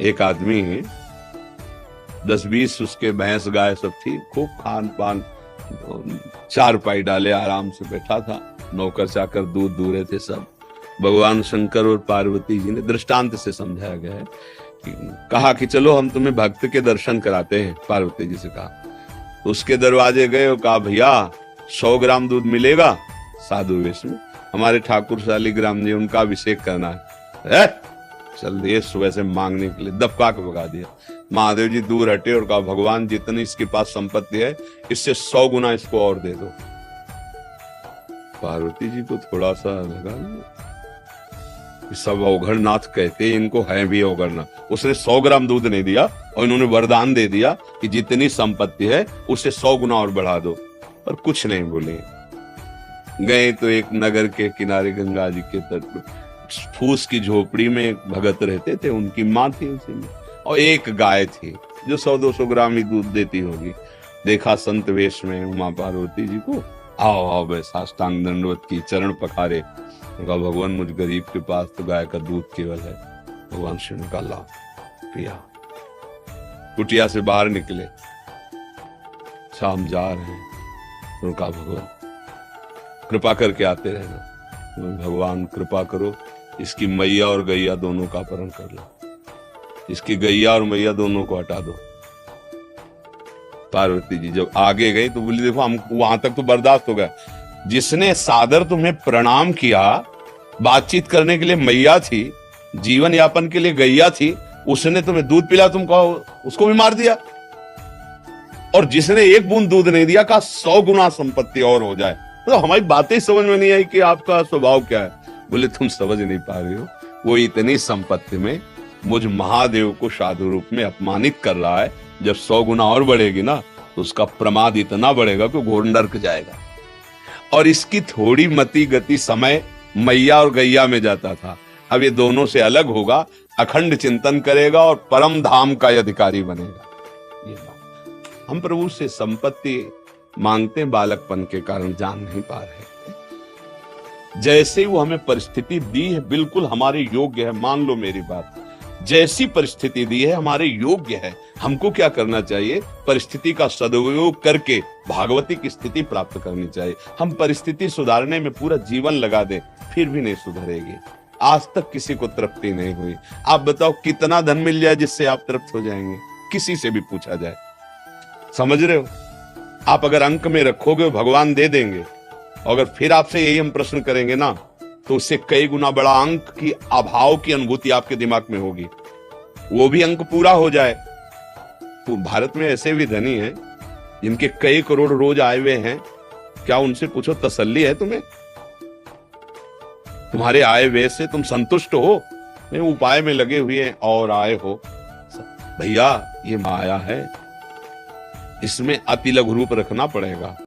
एक आदमी 10-20 उसके भैंस गाय सब थी, खूब खान पान, चारपाई डाले आराम से बैठा था, नौकर चाकर दूध दूरे थे सब। भगवान शंकर और पार्वती जी ने दृष्टांत से समझाया गया है कि कहा कि चलो हम तुम्हें भक्त के दर्शन कराते हैं। पार्वती जी से कहा, तो उसके दरवाजे गए और कहा भैया 100 ग्राम दूध मिलेगा साधु वेश में, हमारे ठाकुर शालिग्राम जी उनका अभिषेक करना है। चल दिए सुबह से मांगने के लिए, दबका के भगा दिया। महादेव जी दूर हटे और कहा भगवान जितनी इसके पास संपत्ति है इससे 100 गुना इसको और दे दो। पार्वती जी को थोड़ा सा लगा सब अवघड़नाथ कहते हैं, इनको है भी अवघड़नाथ। उसने 100 ग्राम दूध नहीं दिया और इन्होंने वरदान दे दिया कि जितनी संपत्ति है उससे 100 गुना और बढ़ा दो, और कुछ नहीं बोले। गए तो एक नगर के किनारे गंगा जी के तट पर फूस की झोपड़ी में एक भगत रहते थे, उनकी माँ थी उसी में, और एक गाय थी जो 100-200 ग्राम ही दूध देती होगी। देखा संत वेश में उमा पार्वती जी को, आओ आओ बे, साष्टांग दंडवत की, चरण पखारे, कहा भगवान मुझ गरीब के पास तो गाय का दूध केवल है। भगवान श्री ने कहा पिया। कुटिया से बाहर निकले, शाम जा रहे हैं, तो कहा भगवान कृपा करके आते रहना। भगवान कृपा करो, इसकी मैया और गैया दोनों का अपहरण कर लो, इसकी गैया और मैया दोनों को हटा दो। पार्वती जी जब आगे गई तो बोली देखो हम वहां तक तो बर्दाश्त हो गया, जिसने सादर तुम्हें प्रणाम किया, बातचीत करने के लिए मैया थी, जीवन यापन के लिए गैया थी, उसने तुम्हें दूध पिला, तुम कहो उसको भी मार दिया। और जिसने एक बूंद दूध नहीं दिया कहा 100 गुना संपत्ति और हो जाए। तो हमारी बातें समझ में नहीं आई कि आपका स्वभाव क्या है। बोले तुम समझ नहीं पा रहे हो, वो इतनी संपत्ति में मुझ महादेव को साधु रूप में अपमानित कर रहा है। जब 100 गुना और बढ़ेगी ना तो उसका प्रमाद इतना बढ़ेगा कि घोर नरक जाएगा। और इसकी थोड़ी मति गति समय मैया और गैया में जाता था, अब ये दोनों से अलग होगा, अखंड चिंतन करेगा और परम धाम का अधिकारी बनेगा। ये बात हम प्रभु से संपत्ति मांगते हैं, बालकपन के कारण जान नहीं पा रहे। जैसे वो हमें परिस्थिति दी है बिल्कुल हमारे योग्य है, मान लो मेरी बात, जैसी परिस्थिति दी है हमारे योग्य है। हमको क्या करना चाहिए, परिस्थिति का सदुपयोग करके भागवती की स्थिति प्राप्त करनी चाहिए। हम परिस्थिति सुधारने में पूरा जीवन लगा दें फिर भी नहीं सुधरेगी। आज तक किसी को तृप्ति नहीं हुई। आप बताओ कितना धन मिल जाए जिससे आप तृप्त हो जाएंगे, किसी से भी पूछा जाए। समझ रहे हो, आप अगर अंक में रखोगे भगवान दे देंगे, अगर फिर आपसे यही हम प्रश्न करेंगे ना तो उससे कई गुना बड़ा अंक की अभाव की अनुभूति आपके दिमाग में होगी, वो भी अंक पूरा हो जाए। तो भारत में ऐसे भी धनी हैं जिनके कई करोड़ रोज आए हुए हैं, क्या उनसे पूछो तसल्ली है तुम्हें? तुम्हारे आए हुए से तुम संतुष्ट हो? नहीं, उपाय में लगे हुए हैं और आए हो। भैया ये माया है, इसमें अति लघु रूप रखना पड़ेगा।